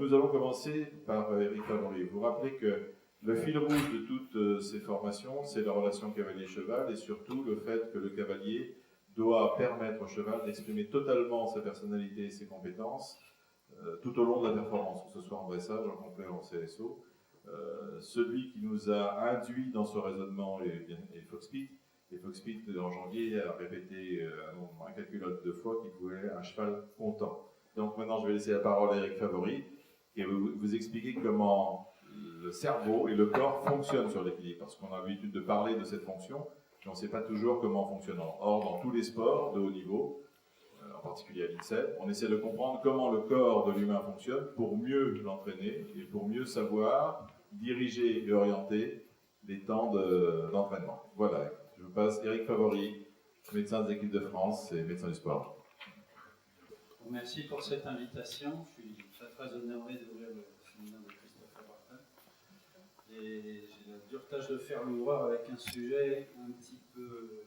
nous allons commencer par Éric Favori. Vous rappelez que le fil rouge de toutes ces formations, c'est la relation cavalier-cheval et surtout le fait que le cavalier doit permettre au cheval d'exprimer totalement sa personnalité et ses compétences tout au long de la performance, que ce soit en dressage, en complet ou en CSO. Celui qui nous a induit dans ce raisonnement est Fox-Pitt. Et Fox-Pitt, en janvier, a répété un incalculable de fois qu'il voulait un cheval content. Donc maintenant, je vais laisser la parole à Éric Favori et vous expliquer comment le cerveau et le corps fonctionnent sur l'équilibre. Parce qu'on a l'habitude de parler de cette fonction, mais on ne sait pas toujours comment fonctionne. Or, dans tous les sports de haut niveau, en particulier à l'INSEP, on essaie de comprendre comment le corps de l'humain fonctionne pour mieux l'entraîner et pour mieux savoir diriger et orienter les temps d'entraînement. Voilà, je vous passe Éric Favori, médecin des équipes de France et médecin du sport. Merci pour cette invitation. Je suis très honoré d'ouvrir le séminaire de Christopher Barton. Et j'ai la dure tâche de faire le voir avec un sujet un petit peu,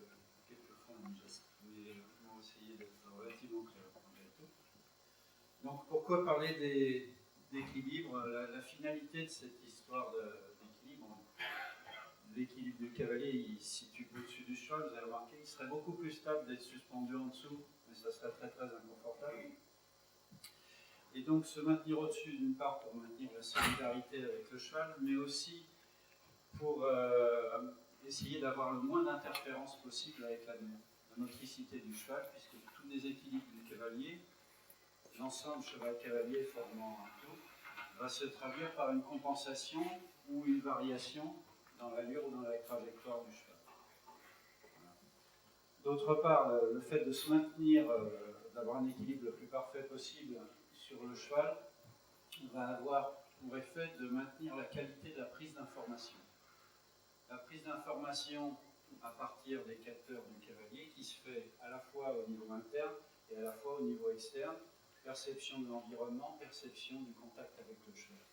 quelquefois indigeste. Mais on va essayer d'être relativement clair. Donc pourquoi parler d'équilibre? La finalité de cette histoire d'équilibre, l'équilibre du cavalier, il se situe au-dessus du cheval. Vous avez remarqué qu'il serait beaucoup plus stable d'être suspendu en dessous, mais ça serait très très inconfortable. Et donc se maintenir au-dessus, d'une part pour maintenir la solidarité avec le cheval, mais aussi pour essayer d'avoir le moins d'interférences possible avec la motricité du cheval, puisque tout déséquilibre du cavalier, l'ensemble cheval-cavalier formant un tout, va se traduire par une compensation ou une variation dans l'allure ou dans la trajectoire du cheval. D'autre part, le fait de se maintenir, d'avoir un équilibre le plus parfait possible sur le cheval, va avoir pour effet de maintenir la qualité de la prise d'information. La prise d'information à partir des capteurs du cavalier qui se fait à la fois au niveau interne et à la fois au niveau externe, perception de l'environnement, perception du contact avec le cheval.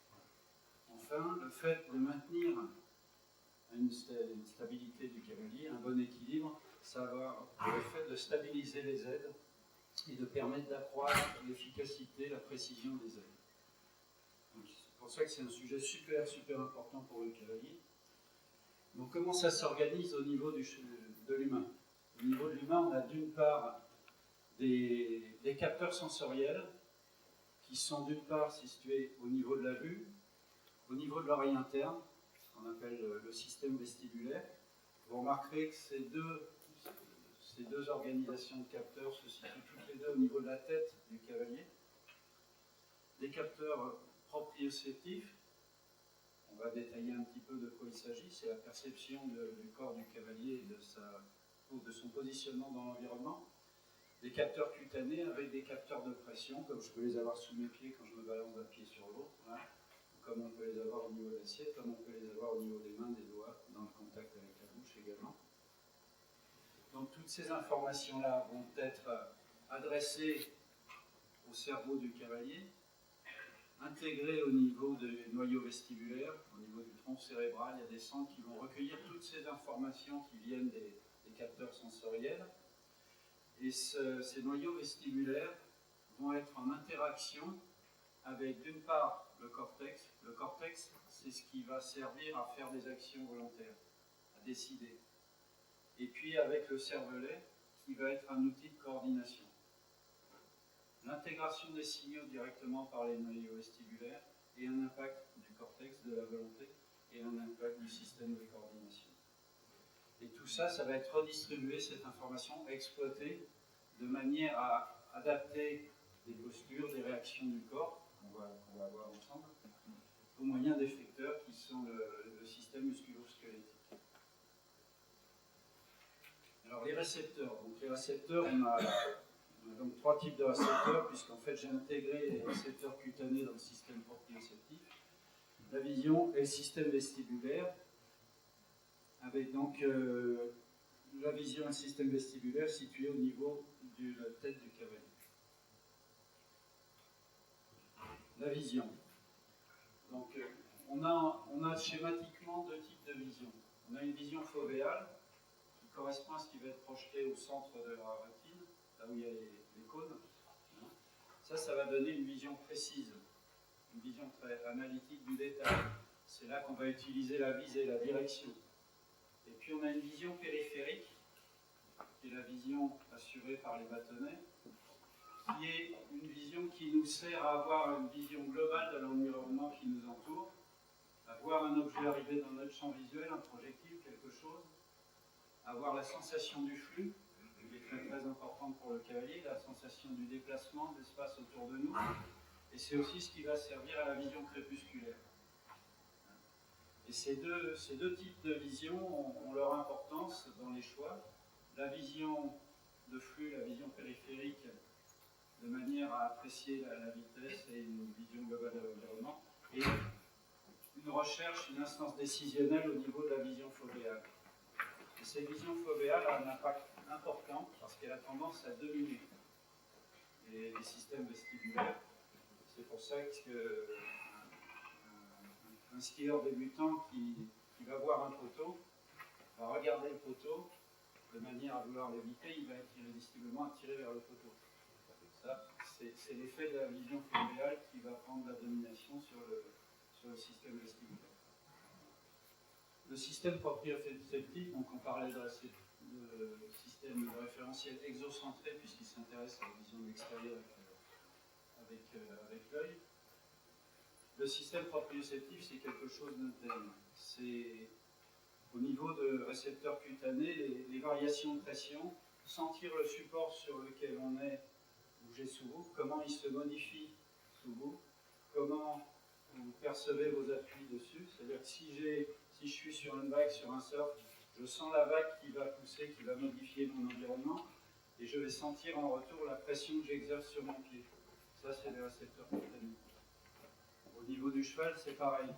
Enfin, le fait de maintenir une stabilité du cavalier, un bon équilibre, ça va pour effet de stabiliser les aides et de permettre d'accroître l'efficacité, la précision des aides. C'est pour ça que c'est un sujet super important pour le cavalier. Donc comment ça s'organise au niveau de l'humain? Au niveau de l'humain, on a d'une part des capteurs sensoriels qui sont d'une part situés au niveau de la vue, au niveau de l'oreille interne, ce qu'on appelle le système vestibulaire. Vous remarquerez que ces deux organisations de capteurs se situent toutes les deux au niveau de la tête du cavalier. Des capteurs proprioceptifs, on va détailler un petit peu de quoi il s'agit, c'est la perception du corps du cavalier et de son positionnement dans l'environnement. Des capteurs cutanés avec des capteurs de pression, comme je peux les avoir sous mes pieds quand je me balance d'un pied sur l'autre, hein, comme on peut les avoir au niveau de l'assiette, comme on peut les avoir au niveau des mains, des doigts, dans le contact avec la bouche également. Donc toutes ces informations-là vont être adressées au cerveau du cavalier, intégrées au niveau du noyau vestibulaire, au niveau du tronc cérébral. Il y a des centres qui vont recueillir toutes ces informations qui viennent des capteurs sensoriels. Et ces noyaux vestibulaires vont être en interaction avec, d'une part, le cortex. Le cortex, c'est ce qui va servir à faire des actions volontaires, à décider. Et puis avec le cervelet, qui va être un outil de coordination. L'intégration des signaux directement par les noyaux vestibulaires et un impact du cortex, de la volonté, et un impact du système de coordination. Et tout ça, ça va être redistribué, cette information, exploitée, de manière à adapter des postures, des réactions du corps, qu'on va voir ensemble, au moyen d'effecteurs qui sont le système musculo-squelettique. Alors les récepteurs. Donc les récepteurs, on a donc trois types de récepteurs, puisqu'en fait j'ai intégré les récepteurs cutanés dans le système proprioceptif, la vision et le système vestibulaire, avec donc la vision et le système vestibulaire situés au niveau de la tête du cavalier. La vision. Donc on a schématiquement deux types de vision. On a une vision fovéale, qui correspond à ce qui va être projeté au centre de la rétine, là où il y a les cônes. Ça va donner une vision précise une vision très analytique du détail. C'est là qu'on va utiliser la visée, la direction. Et puis on a une vision périphérique, qui est la vision assurée par les bâtonnets, qui est une vision qui nous sert à avoir une vision globale de l'environnement qui nous entoure, à voir un objet arriver dans notre champ visuel, un projectile, quelque chose, avoir la sensation du flux, qui est très très importante pour le cavalier, la sensation du déplacement de l'espace autour de nous, et c'est aussi ce qui va servir à la vision crépusculaire. Et ces deux types de vision ont leur importance dans les choix. La vision de flux, la vision périphérique, de manière à apprécier la vitesse et une vision globale de l'environnement, et une recherche, une instance décisionnelle au niveau de la vision fovéale. Et cette vision fovéale a un impact important parce qu'elle a tendance à dominer les systèmes vestibulaires. C'est pour ça que un skieur débutant qui va voir un poteau va regarder le poteau de manière à vouloir l'éviter, il va être irrésistiblement attiré vers le poteau. Ça, c'est l'effet de la vision fovéale qui va prendre la domination sur le système vestibulaire. Le système proprioceptif, donc on parlait de système de référentiel exocentré puisqu'il s'intéresse à la vision de l'extérieur avec l'œil. Le système proprioceptif, c'est quelque chose d'interne. C'est au niveau de récepteurs cutanés, les variations de pression, sentir le support sur lequel on est bouger sous vous, comment il se modifie sous vous, comment vous percevez vos appuis dessus. C'est-à-dire que si je suis sur une vague, sur un surf, je sens la vague qui va pousser, qui va modifier mon environnement, et je vais sentir en retour la pression que j'exerce sur mon pied. Ça, c'est les récepteurs cutanés. Au niveau du cheval, c'est pareil.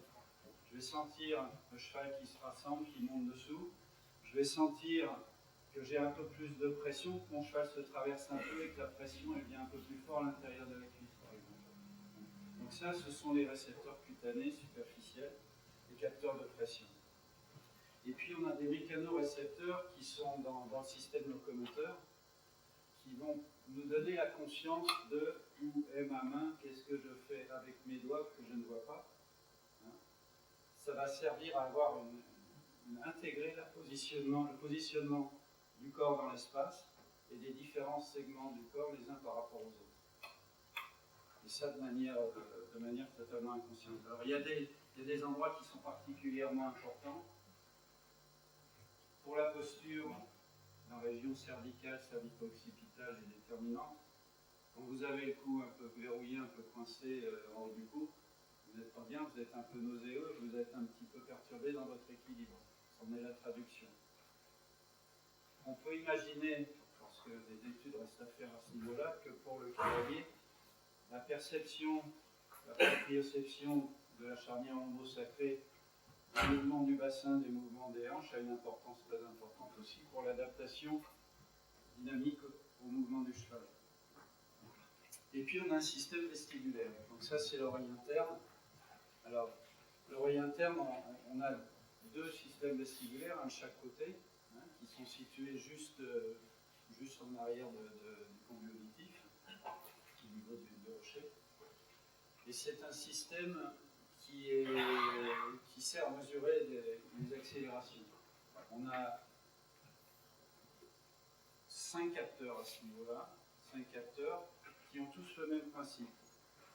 Je vais sentir le cheval qui se rassemble, qui monte dessous. Je vais sentir que j'ai un peu plus de pression, que mon cheval se traverse un peu et que la pression elle vient un peu plus fort à l'intérieur de la cuisse, par exemple. Donc ça, ce sont les récepteurs cutanés superficiels, les capteurs de pression. Et puis on a des mécanorécepteurs qui sont dans le système locomoteur, qui vont nous donner la conscience de où est ma main, qu'est-ce que je fais avec mes doigts que je ne vois pas. Ça va servir à avoir intégrer le positionnement du corps dans l'espace et des différents segments du corps les uns par rapport aux autres. Et ça de manière totalement inconsciente. Alors il y a des endroits qui sont particulièrement importants. Pour la posture, la région cervicale, cervico-occipitale est déterminante. Quand vous avez le cou un peu verrouillé, un peu coincé en haut du cou, vous n'êtes pas bien, vous êtes un peu nauséeux, vous êtes un petit peu perturbé dans votre équilibre. C'en est la traduction. On peut imaginer, parce que des études restent à faire à ce niveau-là, que pour le cavalier, la perception, la proprioception de la charnière ombo-sacrée, des mouvements du bassin, des mouvements des hanches a une importance très importante aussi pour l'adaptation dynamique au mouvement du cheval. Et puis on a un système vestibulaire. Donc ça c'est l'oreille interne. Alors l'oreille interne, on a deux systèmes vestibulaires, un de chaque côté, qui sont situés juste en arrière du conduit auditif, au niveau du rocher. Et c'est un système qui sert à mesurer les accélérations. On a 5 capteurs à ce niveau-là, 5 capteurs qui ont tous le même principe.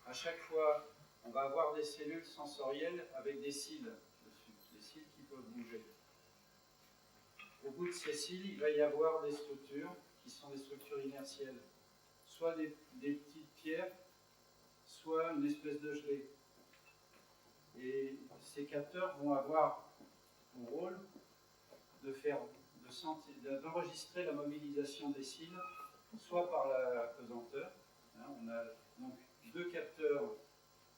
À chaque fois, on va avoir des cellules sensorielles avec des cils dessus, des cils qui peuvent bouger. Au bout de ces cils, il va y avoir des structures qui sont des structures inertielles, soit des petites pierres, soit une espèce de gelée. Et ces capteurs vont avoir pour rôle d'enregistrer la mobilisation des cils, soit par la pesanteur. On a donc deux capteurs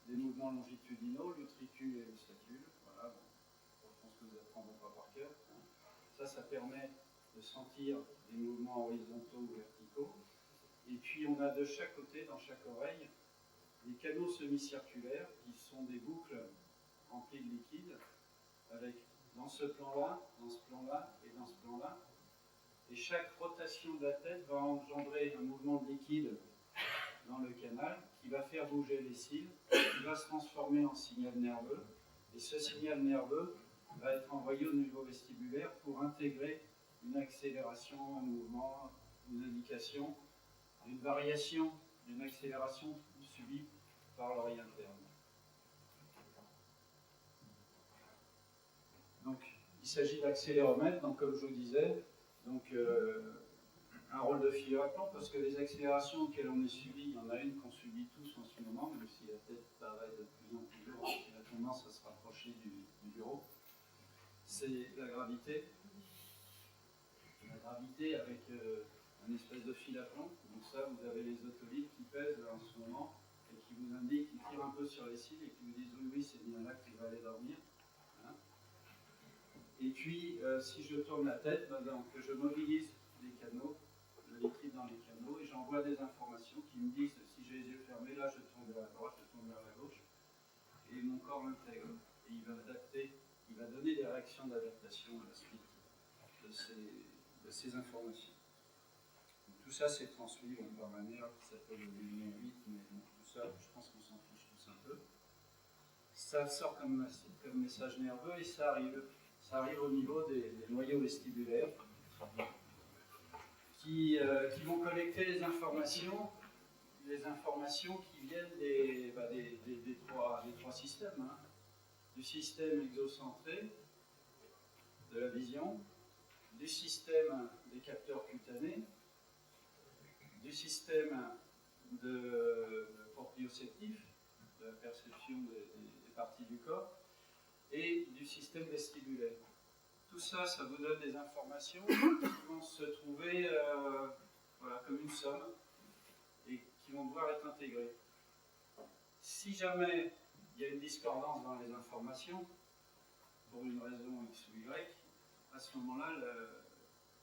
des mouvements longitudinaux, l'utricule et le stacule. Voilà, bon, je pense que vous n'apprendrez pas par cœur. Ça permet de sentir des mouvements horizontaux ou verticaux. Et puis on a de chaque côté, dans chaque oreille, des canaux semi-circulaires qui sont des boucles remplies de liquide, avec dans ce plan-là, dans ce plan-là et dans ce plan-là. Et chaque rotation de la tête va engendrer un mouvement de liquide dans le canal qui va faire bouger les cils, qui va se transformer en signal nerveux. Et ce signal nerveux va être envoyé au niveau vestibulaire pour intégrer une accélération, un mouvement, une indication, une variation d'une accélération subie par l'oreille interne. Donc, il s'agit d'accéléromètre, donc comme je vous disais, donc, un rôle de filet à plomb, parce que les accélérations auxquelles on est subi, il y en a une qu'on subit tous en ce moment, même si la tête paraît de plus en plus lourde, et la tendance à se rapprocher du bureau, c'est la gravité. La gravité avec un espèce de fil à plomb. Donc ça, vous avez les otolithes qui pèsent en ce moment et qui vous indiquent, qui tirent un peu sur les cils et qui vous disent oui, oui, c'est bien là que tu vas aller dormir. Hein. Et puis, si je tourne la tête, donc, je mobilise les canaux, le liquide dans les canaux et j'envoie des informations qui me disent si j'ai les yeux fermés, là je tourne vers la droite, je tourne vers la gauche et mon corps l'intègre. Et il va adapter, il va donner des réactions d'adaptation à la suite de ces informations. Donc, tout ça c'est transmis par un nerf qui s'appelle le lumière 8, mais bon, tout ça je pense qu'on s'en fiche tous un peu. Ça sort comme message nerveux et ça arrive au niveau des noyaux vestibulaires qui vont collecter les informations qui viennent des trois systèmes. Hein. Du système exocentré, de la vision, du système des capteurs cutanés, du système de proprioceptif, de la perception des parties du corps, et du système vestibulaire. Tout ça, ça vous donne des informations qui vont se trouver comme une somme et qui vont devoir être intégrées. Si jamais il y a une discordance dans les informations, pour une raison X ou Y, à ce moment-là,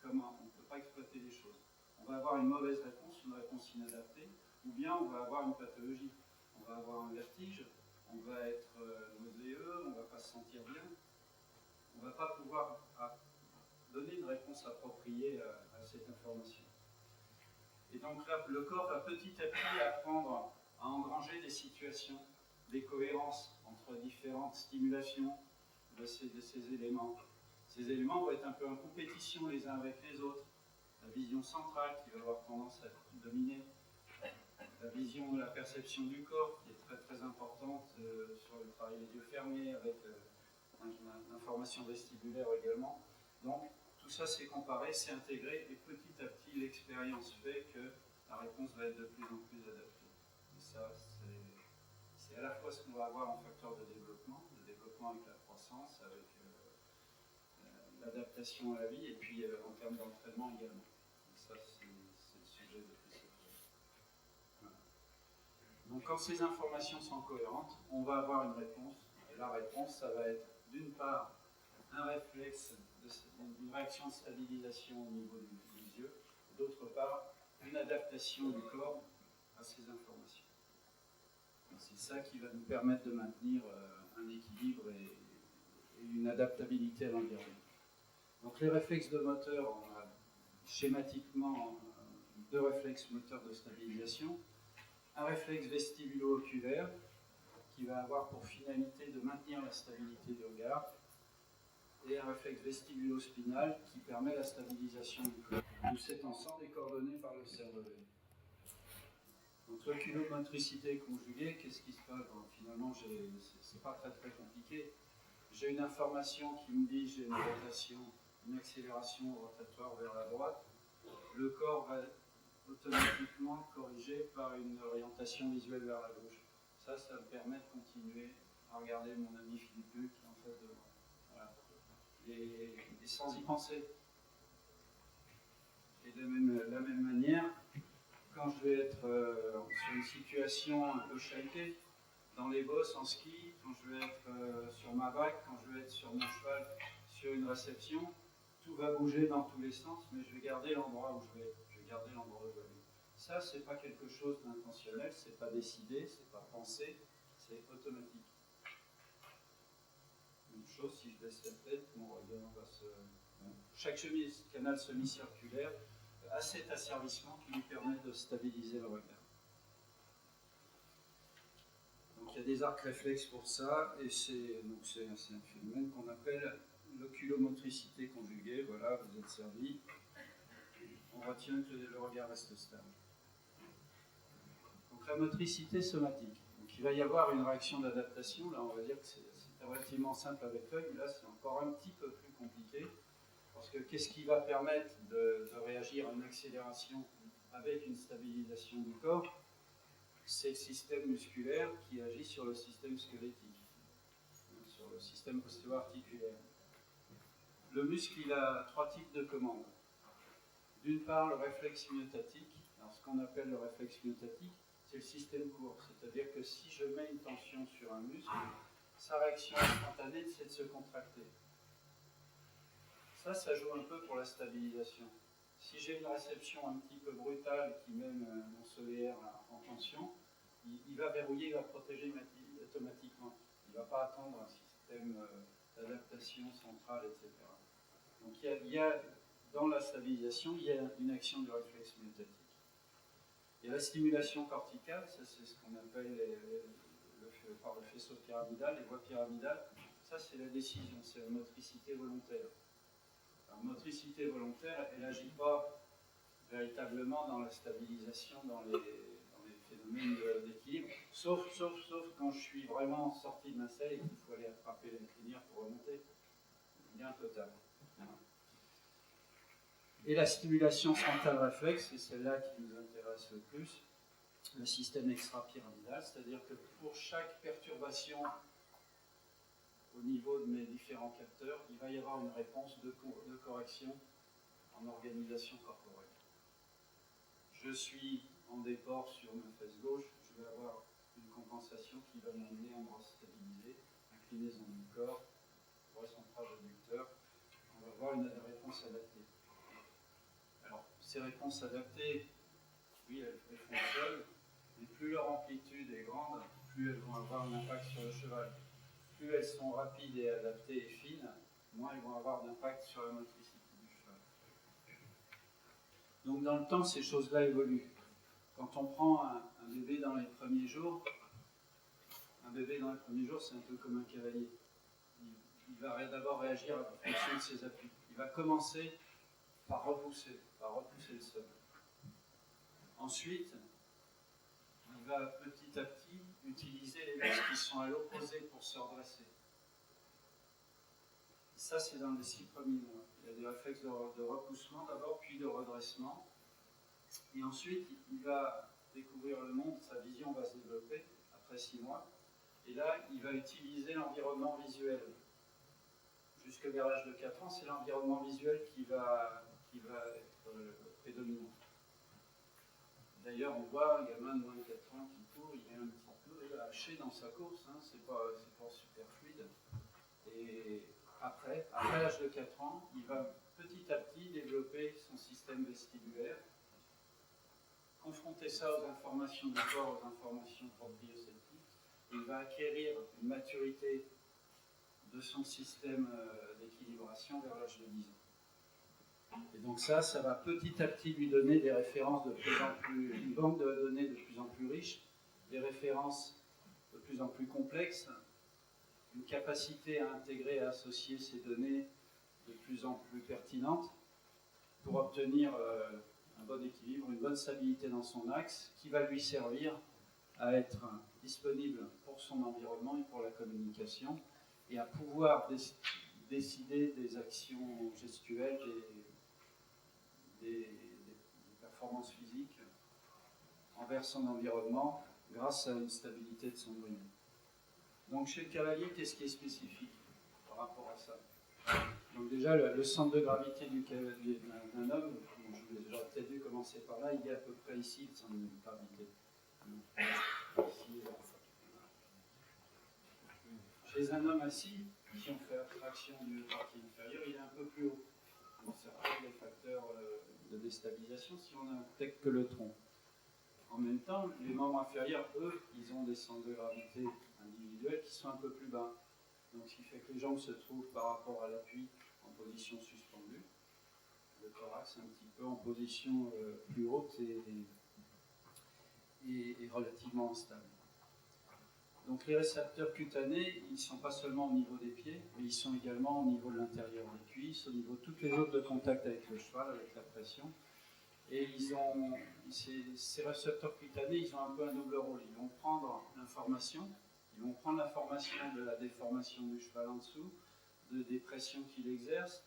comment on ne peut pas exploiter les choses. On va avoir une mauvaise réponse, une réponse inadaptée, ou bien on va avoir une pathologie. On va avoir un vertige, on va être nauséeux, on ne va pas se sentir bien. On ne va pas pouvoir donner une réponse appropriée à cette information. Et donc là, le corps va petit à petit apprendre à engranger des situations, des cohérences entre différentes stimulations de ces éléments. Ces éléments vont être un peu en compétition les uns avec les autres. La vision centrale qui va avoir tendance à dominer, la vision, la perception du corps qui est très très importante sur le travail des yeux fermés avec l'information vestibulaire également. Donc tout ça c'est comparé, c'est intégré et petit à petit l'expérience fait que la réponse va être de plus en plus adaptée. Et ça c'est à la fois ce qu'on va avoir en facteur de développement avec la croissance, avec l'adaptation à la vie et puis en termes d'entraînement également. Et ça c'est le sujet de tout ça. Voilà. Donc quand ces informations sont cohérentes, on va avoir une réponse. Et la réponse, ça va être d'une part un réflexe, une réaction de stabilisation au niveau des yeux, d'autre part une adaptation du corps à ces informations. C'est ça qui va nous permettre de maintenir un équilibre et une adaptabilité à l'environnement. Donc les réflexes de moteur, on a schématiquement deux réflexes moteurs de stabilisation, un réflexe vestibulo-oculaire qui va avoir pour finalité de maintenir la stabilité du regard, et un réflexe vestibulo-spinal qui permet la stabilisation du corps. Tout cet ensemble est coordonné par le cervelet. Donc l'oculomotricité conjuguée, qu'est-ce qui se passe? Finalement, c'est pas très très compliqué. J'ai une information qui me dit j'ai une rotation, une accélération rotatoire vers la droite. Le corps va automatiquement corriger par une orientation visuelle vers la gauche. Ça me permet de continuer à regarder mon ami Philippe Luc qui est en face de moi. Voilà. Et sans y penser. Et de la même manière, quand je vais être sur une situation un peu shakée, dans les bosses en ski, quand je vais être sur ma vague, quand je vais être sur mon cheval, sur une réception, tout va bouger dans tous les sens, mais je vais garder l'endroit où je vais. Ça, c'est pas quelque chose d'intentionnel, c'est pas décidé, c'est pas pensé, c'est automatique. Une chose, si je baisse la tête, mon regard va se... Chaque canal semi-circulaire a cet asservissement qui lui permet de stabiliser le regard. il y a des arcs réflexes pour ça, et c'est un phénomène qu'on appelle l'oculomotricité conjuguée. Voilà, vous êtes servi. On retient que le regard reste stable. Donc la motricité somatique. Donc il va y avoir une réaction d'adaptation. Là, on va dire que c'est relativement simple avec l'œil, mais là, c'est encore un petit peu plus compliqué. Parce que qu'est-ce qui va permettre de réagir à une accélération avec une stabilisation du corps? C'est le système musculaire qui agit sur le système squelettique, sur le système ostéo-articulaire. Le muscle, il a 3 types de commandes. D'une part, le réflexe myotatique. Alors, ce qu'on appelle le réflexe myotatique, c'est le système court. C'est-à-dire que si je mets une tension sur un muscle, sa réaction instantanée, c'est de se contracter. Ça joue un peu pour la stabilisation. Si j'ai une réception un petit peu brutale qui met mon solaire en tension, il va verrouiller, il va protéger automatiquement. Il ne va pas attendre un système d'adaptation centrale, etc. Donc il y a, dans la stabilisation, il y a une action du réflexe myotatique. Il y a la stimulation corticale, ça c'est ce qu'on appelle par le faisceau pyramidal, les voies pyramidales. Ça c'est la décision, c'est la motricité volontaire. La motricité volontaire, elle n'agit pas véritablement dans la stabilisation, dans les phénomènes d'équilibre, sauf quand je suis vraiment sorti de ma selle et qu'il faut aller attraper la crinière pour remonter. Bien total. Et la stimulation frontale réflexe, c'est celle-là qui nous intéresse le plus, le système extra-pyramidal, c'est-à-dire que pour chaque perturbation au niveau de mes différents capteurs, il va y avoir une réponse de correction en organisation corporelle. Je suis en déport sur ma fesse gauche, je vais avoir une compensation qui va m'amener à me stabiliser, inclinaison du corps, bras central réducteur. On va avoir une réponse adaptée. Alors, ces réponses adaptées, oui, elles fonctionnent, mais plus leur amplitude est grande, plus elles vont avoir un impact sur le cheval. Plus elles sont rapides et adaptées et fines, moins elles vont avoir d'impact sur la motricité du cheval. Donc dans le temps, ces choses-là évoluent. Quand on prend un bébé dans les premiers jours, c'est un peu comme un cavalier. Il va d'abord réagir en fonction de ses appuis. Il va commencer par repousser le sol. Ensuite, il va petit à petit utiliser les muscles qui sont à l'opposé pour se redresser. Ça, c'est dans les 6 premiers mois. Il y a des réflexes de repoussement d'abord, puis de redressement. Et ensuite, il va découvrir le monde, sa vision va se développer après 6 mois. Et là, il va utiliser l'environnement visuel. Jusque vers l'âge de 4 ans, c'est l'environnement visuel qui va être prédominant. D'ailleurs, on voit un gamin de moins de 4 ans qui court, il est un petit peu haché dans sa course, hein, c'est pas super fluide. Et après l'âge de 4 ans, il va petit à petit développer son système vestibulaire, confronter ça aux informations du corps, aux informations proprioceptives, et il va acquérir une maturité de son système d'équilibration vers l'âge de 10 ans. Et donc ça va petit à petit lui donner des références de plus en plus, une banque de données de plus en plus riche, des références de plus en plus complexes, une capacité à intégrer et à associer ces données de plus en plus pertinentes pour obtenir un bon équilibre, une bonne stabilité dans son axe qui va lui servir à être disponible pour son environnement et pour la communication et à pouvoir décider des actions gestuelles, des performances physiques envers son environnement grâce à une stabilité de son brune. Donc chez le cavalier, qu'est-ce qui est spécifique par rapport à ça? Donc déjà, le centre de gravité d'un homme, j'aurais peut-être dû commencer par là, il est à peu près ici, le centre de gravité. Ici, chez un homme assis, si on fait abstraction du partie inférieure, il est un peu plus haut. Donc ça fait des facteurs de déstabilisation si on n'intègre que le tronc. En même temps, les membres inférieurs, eux, ils ont des centres de gravité individuels qui sont un peu plus bas. Donc ce qui fait que les jambes se trouvent par rapport à l'appui en position suspendue. Le thorax un petit peu en position plus haute et relativement instable. Donc les récepteurs cutanés, ils ne sont pas seulement au niveau des pieds, mais ils sont également au niveau de l'intérieur des cuisses, au niveau de toutes les zones de contact avec le cheval, avec la pression. Et ces récepteurs cutanés, ils ont un peu un double rôle. Ils vont prendre l'information, de la déformation du cheval en dessous, des pressions qu'il exerce,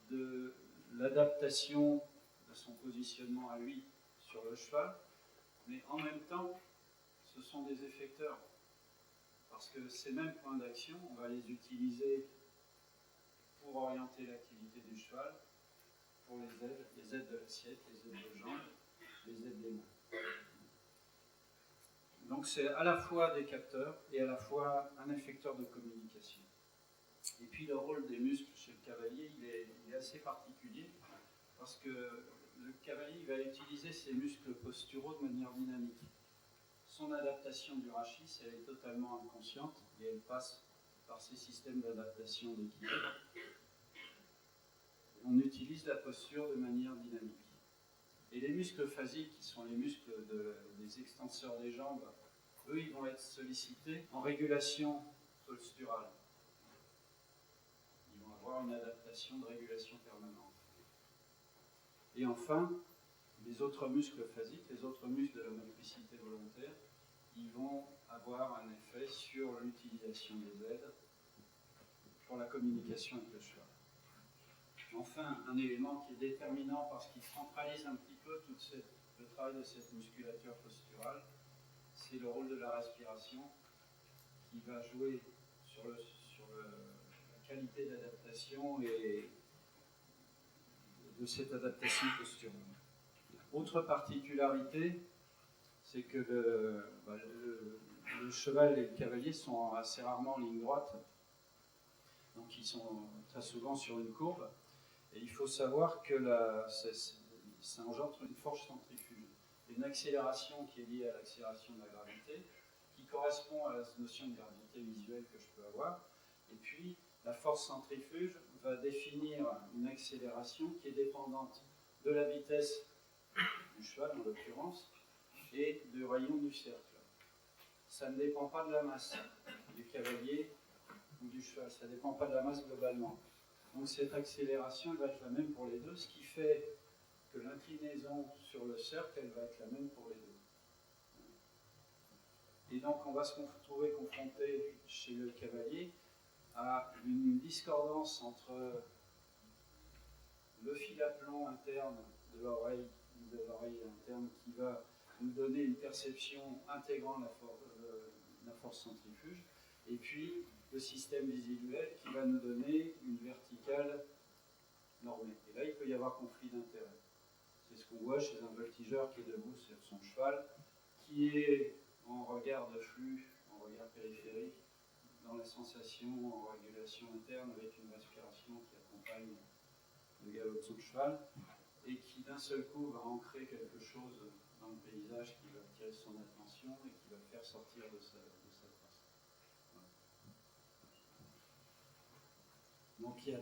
de l'adaptation de son positionnement à lui sur le cheval, mais en même temps, ce sont des effecteurs. Parce que ces mêmes points d'action, on va les utiliser pour orienter l'activité du cheval, pour les aides de l'assiette, les aides de jambes, les aides des mains. Donc c'est à la fois des capteurs et à la fois un effecteur de communication. Et puis le rôle des muscles chez le cavalier, il est assez particulier, parce que le cavalier il va utiliser ses muscles posturaux de manière dynamique. Son adaptation du rachis, elle est totalement inconsciente et elle passe par ces systèmes d'adaptation d'équilibre. On utilise la posture de manière dynamique. Et les muscles phasiques, qui sont les muscles des extenseurs des jambes, eux, ils vont être sollicités en régulation posturale. Ils vont avoir une adaptation de régulation permanente. Et enfin, les autres muscles phasiques, les autres muscles de la motricité volontaire, ils vont avoir un effet sur l'utilisation des aides pour la communication avec le cheval. Enfin, un élément qui est déterminant parce qu'il centralise un petit peu le travail de cette musculature posturale, c'est le rôle de la respiration qui va jouer sur la qualité d'adaptation et de cette adaptation posturale. Autre particularité, c'est que le cheval et le cavalier sont assez rarement en ligne droite, donc ils sont très souvent sur une courbe, et il faut savoir que ça engendre une force centrifuge, une accélération qui est liée à l'accélération de la gravité, qui correspond à la notion de gravité visuelle que je peux avoir, et puis la force centrifuge va définir une accélération qui est dépendante de la vitesse du cheval en l'occurrence, et du rayon du cercle. Ça ne dépend pas de la masse du cavalier ou du cheval, ça ne dépend pas de la masse globalement. Donc cette accélération elle va être la même pour les deux, ce qui fait que l'inclinaison sur le cercle elle va être la même pour les deux. Et donc on va se retrouver confronté chez le cavalier à une discordance entre le fil à plomb interne de l'oreille interne qui va nous donner une perception intégrant la force centrifuge, et puis le système visuel qui va nous donner une verticale normée. Et là, il peut y avoir conflit d'intérêt. C'est ce qu'on voit chez un voltigeur qui est debout sur son cheval, qui est en regard de flux, en regard périphérique, dans la sensation, en régulation interne, avec une respiration qui accompagne le galop de son cheval, et qui d'un seul coup va ancrer quelque chose dans le paysage qui va attirer son attention et qui va le faire sortir de sa trace. Voilà. Donc il y a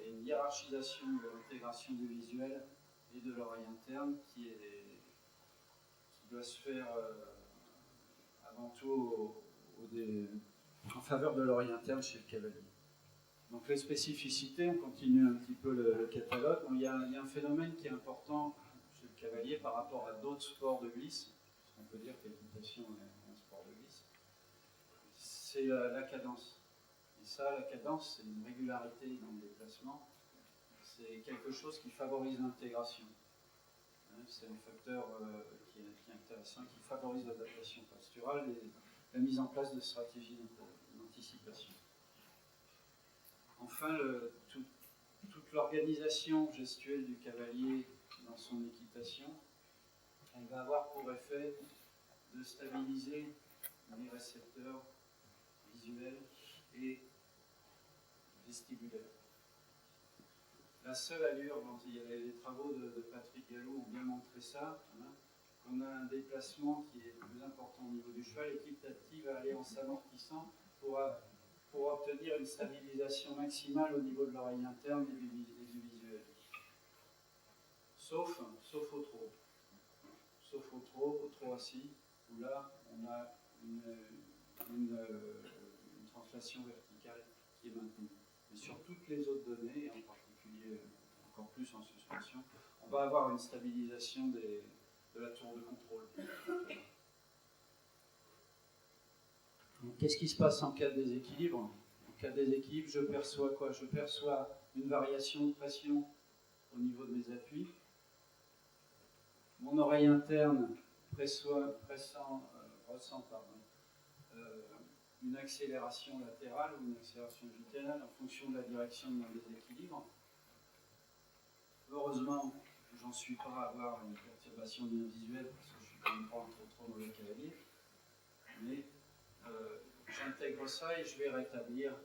une hiérarchisation de l'intégration du visuel et de l'oreille interne qui doit se faire avant tout en faveur de l'oreille interne chez le cavalier. Donc les spécificités, on continue un petit peu le catalogue. Il y a un phénomène qui est important chez le cavalier par rapport à d'autres sports de glisse, parce qu'on peut dire que l'équitation est un sport de glisse, c'est la cadence. Et ça, la cadence, c'est une régularité dans le déplacement, c'est quelque chose qui favorise l'intégration. C'est un facteur qui est intéressant, qui favorise l'adaptation posturale et la mise en place de stratégies d'anticipation. Enfin, toute l'organisation gestuelle du cavalier dans son équitation, elle va avoir pour effet de stabiliser les récepteurs visuels et vestibulaires. La seule allure, les travaux de Patrick Gallo ont bien montré ça, qu'on a un déplacement qui est plus important au niveau du cheval et qui petit à petit va aller en s'amortissant pour obtenir une stabilisation maximale au niveau de l'oreille interne et du visuel. Sauf au trot. Sauf au trot assis, où là, on a une une translation verticale qui est maintenue. Mais sur toutes les autres données, et en particulier encore plus en suspension, on va avoir une stabilisation de la tour de contrôle. Qu'est-ce qui se passe en cas de déséquilibre? En cas de déséquilibre, je perçois quoi? Je perçois une variation de pression au niveau de mes appuis. Mon oreille interne ressent une accélération latérale ou une accélération longitudinale en fonction de la direction de mon déséquilibre. Heureusement, j'en suis pas à avoir une perturbation bien visuelle parce que je suis quand même pas trop mauvais cavalier. Mais j'intègre ça et je vais rétablir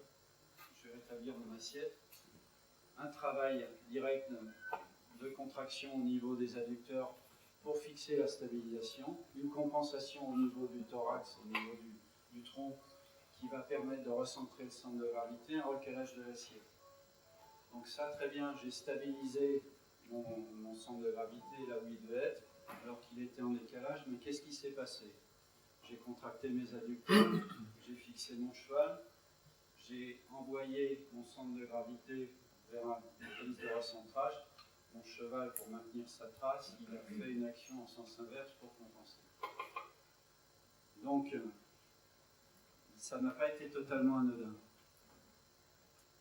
mon assiette. Un travail direct de contraction au niveau des adducteurs pour fixer la stabilisation, une compensation au niveau du thorax, au niveau du tronc, qui va permettre de recentrer le centre de gravité, un recalage de l'assiette. Donc ça, très bien, j'ai stabilisé mon centre de gravité là où il devait être, alors qu'il était en décalage, mais qu'est-ce qui s'est passé? J'ai contracté mes adducteurs, j'ai fixé mon cheval, j'ai envoyé mon centre de gravité vers un mécanisme de recentrage. Mon cheval, pour maintenir sa trace, il a fait une action en sens inverse pour compenser. Donc, ça n'a pas été totalement anodin.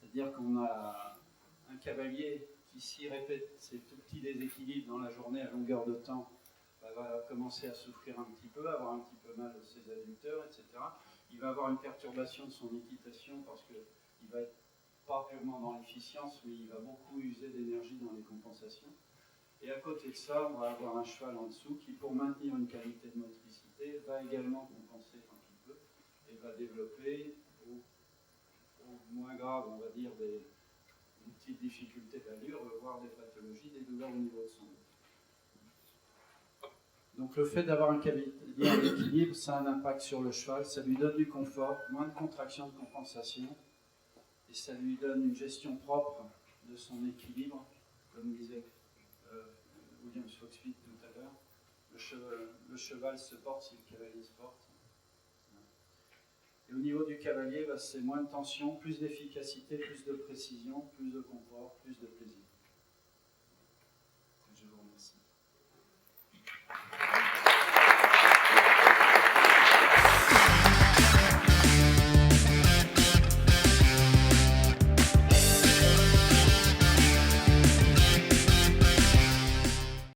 C'est-à-dire qu'on a un cavalier qui, s'y répète ces tout petits déséquilibres dans la journée à longueur de temps, va commencer à souffrir un petit peu, avoir un petit peu mal de ses adducteurs, etc. Il va avoir une perturbation de son équitation parce qu'il va être pas purement dans l'efficience, mais il va beaucoup user d'énergie dans les compensations. Et à côté de ça, on va avoir un cheval en dessous qui, pour maintenir une qualité de motricité, va également compenser un petit peu et va développer, au moins grave, on va dire, des petites difficultés d'allure, voire des pathologies, des douleurs au niveau de son dos. Donc le fait d'avoir un cavalier en équilibre, ça a un impact sur le cheval, ça lui donne du confort, moins de contraction de compensation, et ça lui donne une gestion propre de son équilibre, comme disait William Foxpitt tout à l'heure. Le cheval se porte si le cavalier se porte. Et au niveau du cavalier, c'est moins de tension, plus d'efficacité, plus de précision, plus de confort, plus de plaisir.